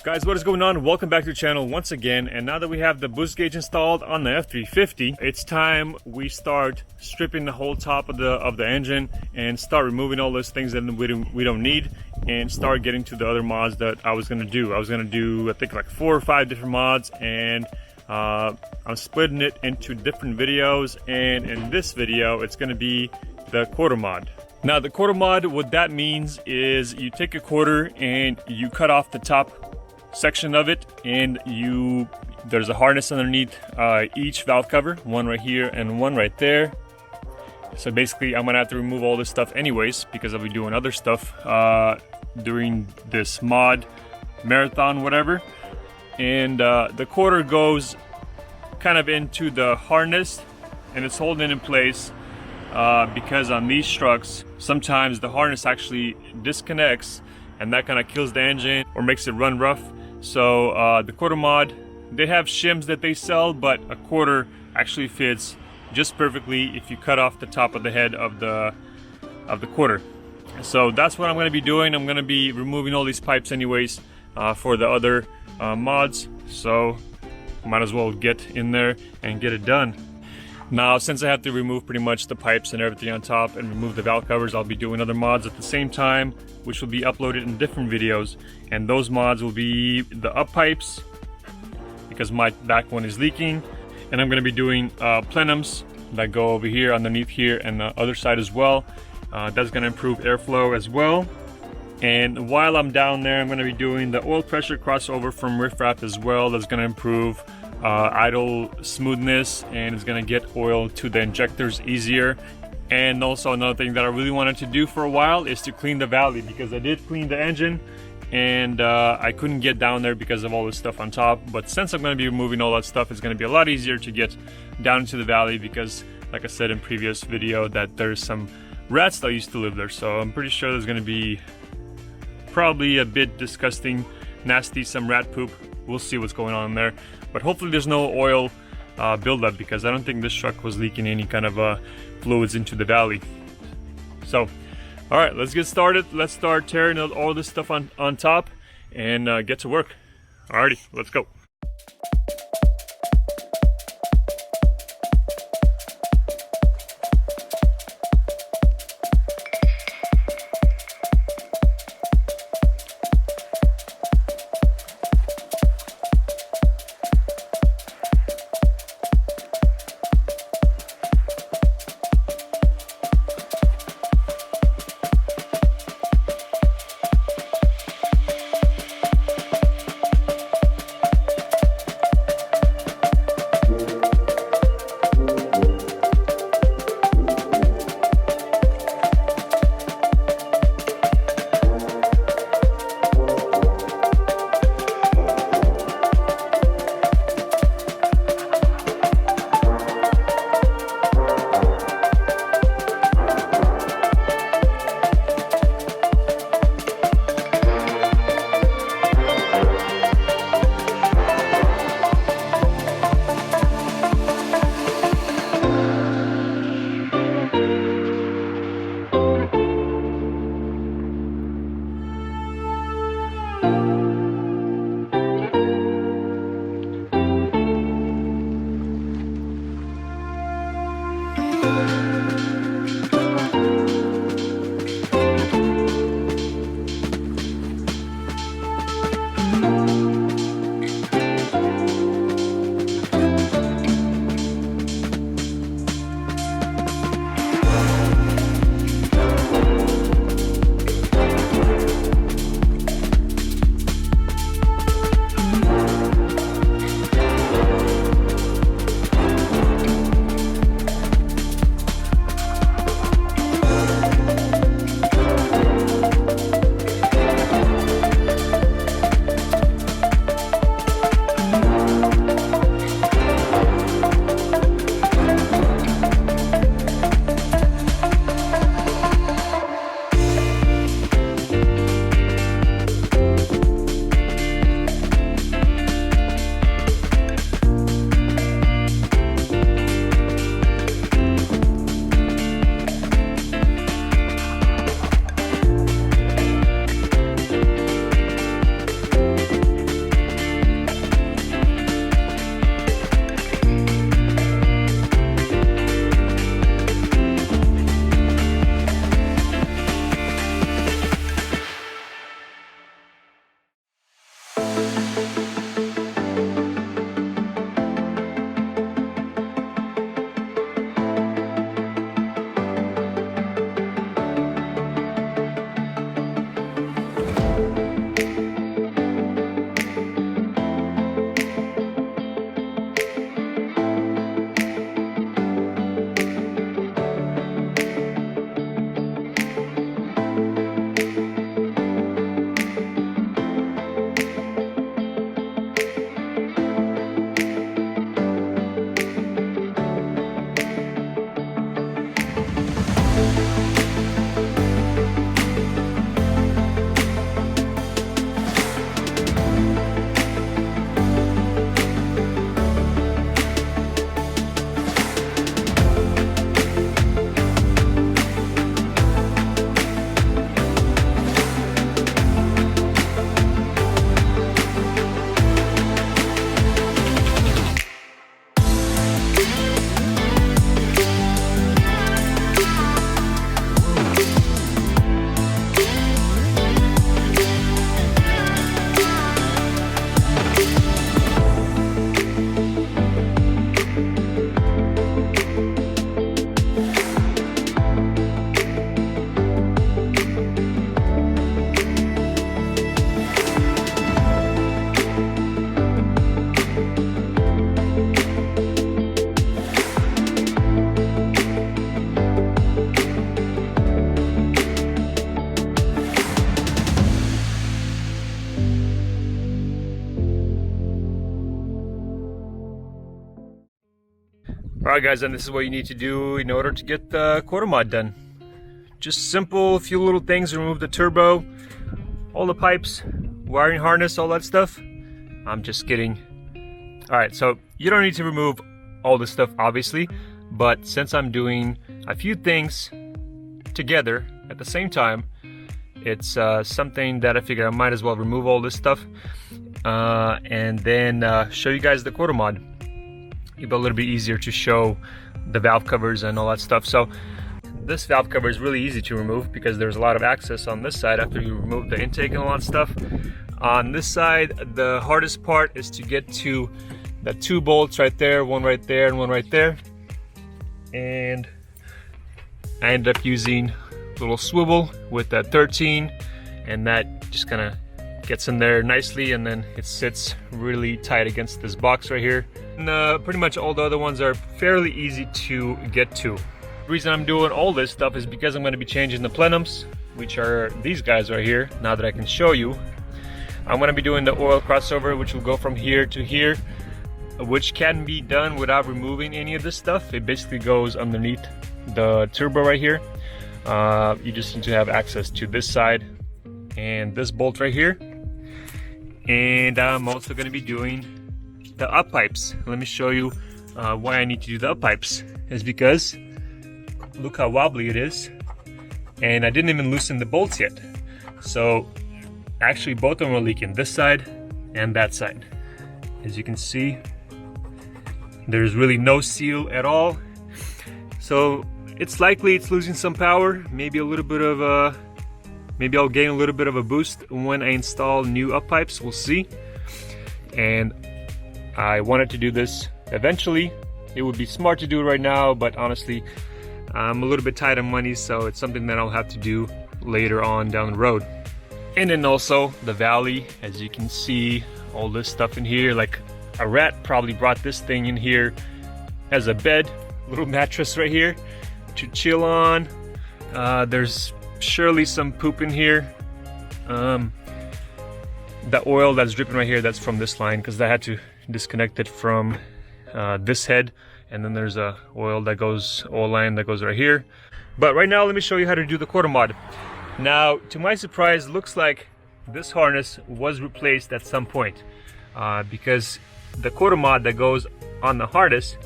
Guys, what is going on? Welcome back to the channel once again. And now that we have the boost gauge installed on the F350, it's time we start stripping the whole top of the engine and start removing all those things that we don't need, and start getting to the other mods that I was gonna do. I think like 4 or 5 different mods, and I'm splitting it into different videos. And in this video, it's gonna be the quarter mod. Now the quarter mod, what that means is you take a quarter and you cut off the top section of it, and there's a harness underneath each valve cover, one right here and one right there. So basically I'm gonna have to remove all this stuff anyways, because I'll be doing other stuff during this mod marathon, whatever. And the quarter goes kind of into the harness, and it's holding it in place because on these trucks sometimes the harness actually disconnects, and that kind of kills the engine or makes it run rough. So the quarter mod, they have shims that they sell, but a quarter actually fits just perfectly if you cut off the top of the head of the quarter. So that's what I'm going to be doing. I'm going to be removing all these pipes anyways for the other mods, so might as well get in there and get it done. Now, since I have to remove pretty much the pipes and everything on top and remove the valve covers, I'll be doing other mods at the same time, which will be uploaded in different videos. And those mods will be the up pipes, because my back one is leaking. And I'm going to be doing plenums that go over here, underneath here, and the other side as well. That's going to improve airflow as well. And while I'm down there, I'm going to be doing the oil pressure crossover from riffraff as well. That's going to improve idle smoothness, and it's going to get oil to the injectors easier. And also another thing that I really wanted to do for a while is to clean the valley, because I did clean the engine and I couldn't get down there because of all this stuff on top. But since I'm going to be removing all that stuff, it's going to be a lot easier to get down into the valley, because like I said in previous video, that there's some rats that used to live there. So I'm pretty sure there's going to be probably a bit disgusting, nasty, some rat poop. We'll see what's going on there, but hopefully there's no oil buildup, because I don't think this truck was leaking any kind of fluids into the valley. So all right, let's get started. Let's start tearing out all this stuff on top and get to work. Alrighty, let's go. Alright guys, and this is what you need to do in order to get the quarter mod done. Just simple, a few little things. Remove the turbo, all the pipes, wiring harness, all that stuff. I'm just kidding. Alright, so you don't need to remove all this stuff obviously, but since I'm doing a few things together at the same time, it's something that I figure I might as well remove all this stuff and then show you guys the quarter mod. It'll be a little bit easier to show the valve covers and all that stuff. So this valve cover is really easy to remove because there's a lot of access on this side after you remove the intake and all that stuff. On this side, the hardest part is to get to the two bolts right there, one right there and one right there. And I ended up using a little swivel with that 13, and that just kind of gets in there nicely, and then it sits really tight against this box right here. And pretty much all the other ones are fairly easy to get to. The reason I'm doing all this stuff is because I'm going to be changing the plenums, which are these guys right here. Now that I can show you, I'm going to be doing the oil crossover, which will go from here to here, which can be done without removing any of this stuff. It basically goes underneath the turbo right here. You just need to have access to this side and this bolt right here. And I'm also going to be doing the up pipes. Let me show you why I need to do the up pipes. Is because look how wobbly it is, and I didn't even loosen the bolts yet. So actually both of them are leaking, this side and that side. As you can see, there's really no seal at all. So it's likely it's losing some power, maybe a little bit of maybe I'll gain a little bit of a boost when I install new up pipes, we'll see. And I wanted to do this eventually. It would be smart to do it right now, but honestly, I'm a little bit tight on money, so it's something that I'll have to do later on down the road. And then also the valley, as you can see, all this stuff in here, like a rat probably brought this thing in here as a bed, little mattress right here to chill on. There's surely some poop in here. The oil that's dripping right here, that's from this line, because I had to disconnect it from this head, and then there's a oil line that goes right here. But right now, let me show you how to do the quarter mod. Now, to my surprise, looks like this harness was replaced at some point, because the quarter mod that goes on the harness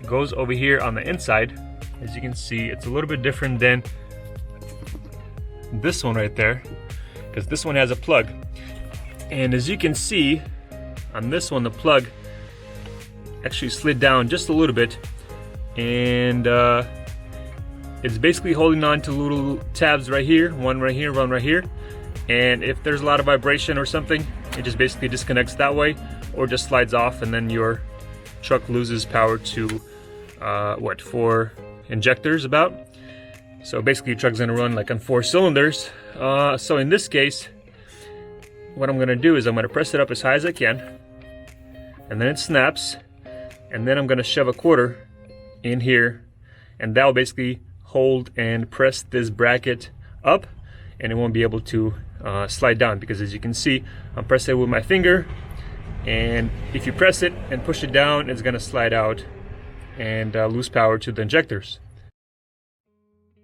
goes over here on the inside. As you can see, it's a little bit different than this one right there, because this one has a plug. And as you can see on this one, the plug actually slid down just a little bit, and it's basically holding on to little tabs right here, one right here, one right here. And if there's a lot of vibration or something, it just basically disconnects that way, or just slides off, and then your truck loses power to 4 injectors about. So basically your truck's gonna run like on 4 cylinders. So in this case, what I'm gonna do is I'm gonna press it up as high as I can, and then it snaps, and then I'm gonna shove a quarter in here, and that'll basically hold and press this bracket up, and it won't be able to slide down, because as you can see, I'm pressing it with my finger, and if you press it and push it down, it's gonna slide out and lose power to the injectors.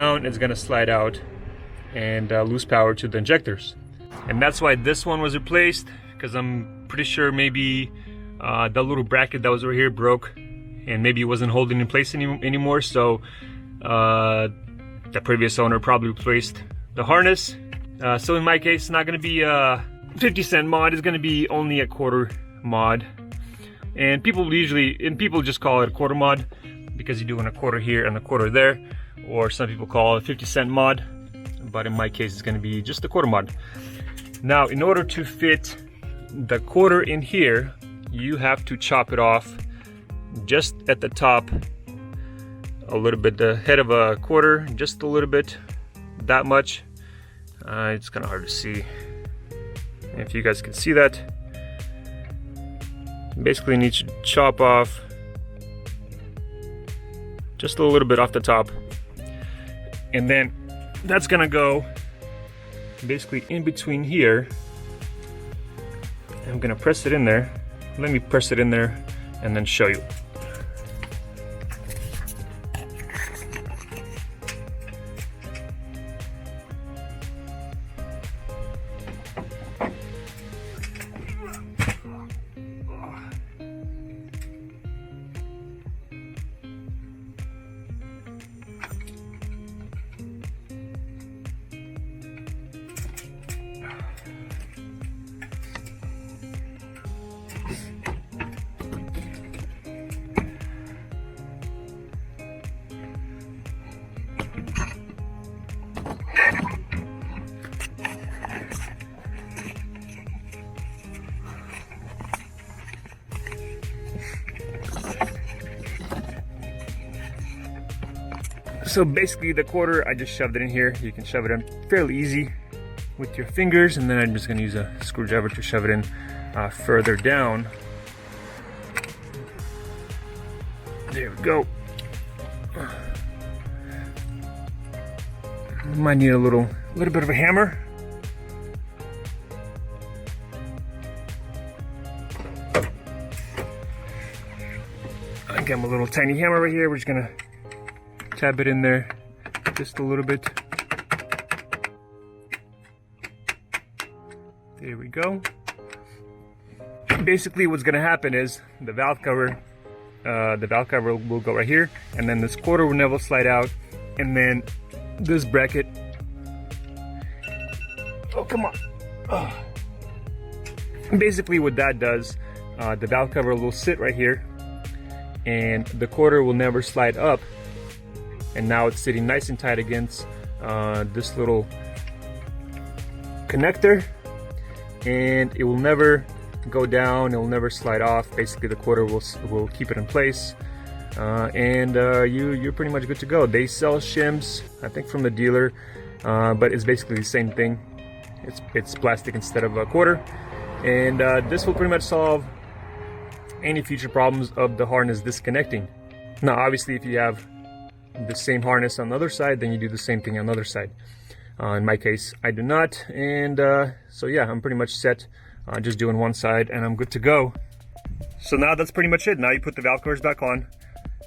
It's gonna slide out and lose power to the injectors. And that's why this one was replaced, because I'm pretty sure maybe the little bracket that was over here broke, and maybe it wasn't holding in place anymore. So the previous owner probably replaced the harness. So in my case, it's not gonna be a 50-cent mod, it's gonna be only a quarter mod. And people just call it a quarter mod because you're doing a quarter here and a quarter there, or some people call it a 50-cent mod, but in my case it's going to be just a quarter mod. Now, in order to fit the quarter in here, you have to chop it off just at the top a little bit, the head of a quarter, just a little bit, that much. It's kind of hard to see if you guys can see that. Basically need to chop off just a little bit off the top, and then that's gonna go basically in between here. I'm gonna press it in there. Let me press it in there and then show you. So basically the quarter, I just shoved it in here. You can shove it in fairly easy with your fingers, and then I'm just gonna use a screwdriver to shove it in further down. There we go. Might need a little bit of a hammer. I got my little tiny hammer right here. We're just gonna tap it in there just a little bit. There we go. Basically what's gonna happen is the valve cover will go right here, and then this quarter will never slide out, and then this bracket, oh come on. Oh. Basically what that does, the valve cover will sit right here, and the quarter will never slide up, and now it's sitting nice and tight against this little connector, and it will never go down, it will never slide off. Basically the quarter will keep it in place, and you're pretty much good to go. They sell shims, I think, from the dealer, but it's basically the same thing. It's plastic instead of a quarter, and this will pretty much solve any future problems of the harness disconnecting. Now obviously if you have the same harness on the other side, then you do the same thing on the other side. In my case I do not, and so yeah, I'm pretty much set. Just doing one side and I'm good to go. So now that's pretty much it. Now you put the valve covers back on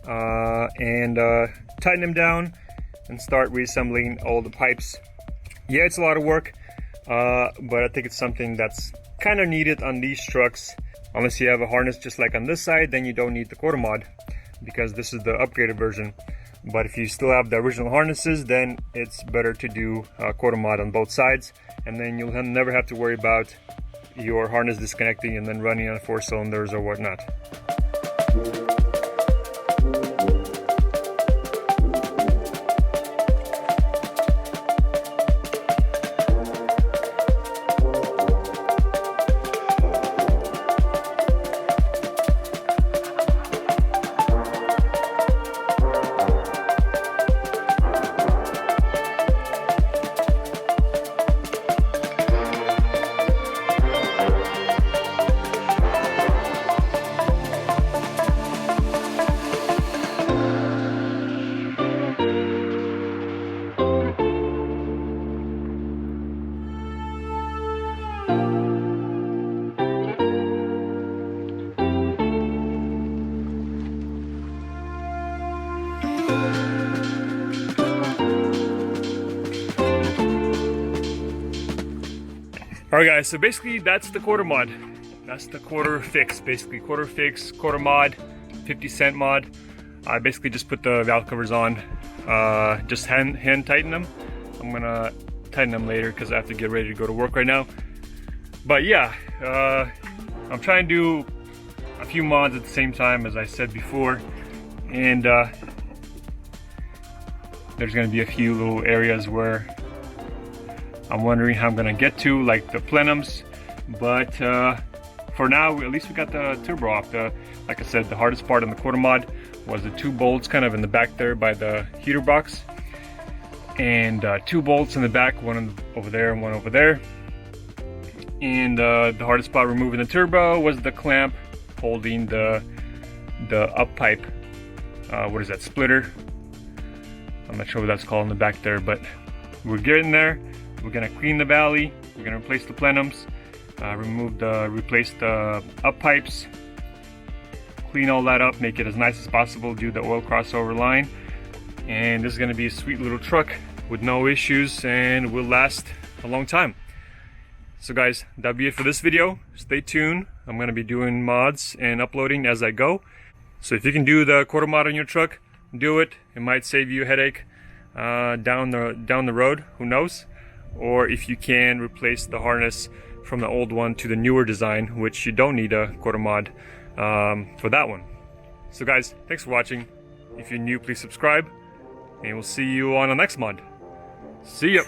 and tighten them down and start reassembling all the pipes. Yeah, it's a lot of work, but I think it's something that's kind of needed on these trucks. Unless you have a harness just like on this side, then you don't need the quarter mod, because this is the upgraded version. But if you still have the original harnesses, then it's better to do a quarter mod on both sides, and then you'll never have to worry about your harness disconnecting and then running on 4 cylinders or whatnot. Alright guys, so basically that's the quarter mod. That's the quarter fix, basically. Quarter fix, quarter mod, 50-cent mod. I basically just put the valve covers on, just hand tighten them. I'm gonna tighten them later because I have to get ready to go to work right now. But yeah, I'm trying to do a few mods at the same time, as I said before, and there's gonna be a few little areas where I'm wondering how I'm gonna get to, like the plenums, but for now at least we got the turbo off. Like I said, the hardest part on the quarter mod was the 2 bolts kind of in the back there by the heater box, and 2 bolts in the back, one over there and one over there. And the hardest part removing the turbo was the clamp holding the up pipe, what is that, splitter? I'm not sure what that's called in the back there, but we're getting there. We're gonna clean the valley, we're gonna replace the plenums, replace the up pipes, clean all that up, make it as nice as possible, do the oil crossover line, and this is gonna be a sweet little truck with no issues and will last a long time. So guys, that'll be it for this video. Stay tuned. I'm gonna be doing mods and uploading as I go. So if you can do the quarter mod on your truck, do it. It might save you a headache down the road, who knows? Or if you can replace the harness from the old one to the newer design, which you don't need a quarter mod for that one. So guys, thanks for watching. If you're new, please subscribe, and we'll see you on the next mod. See ya!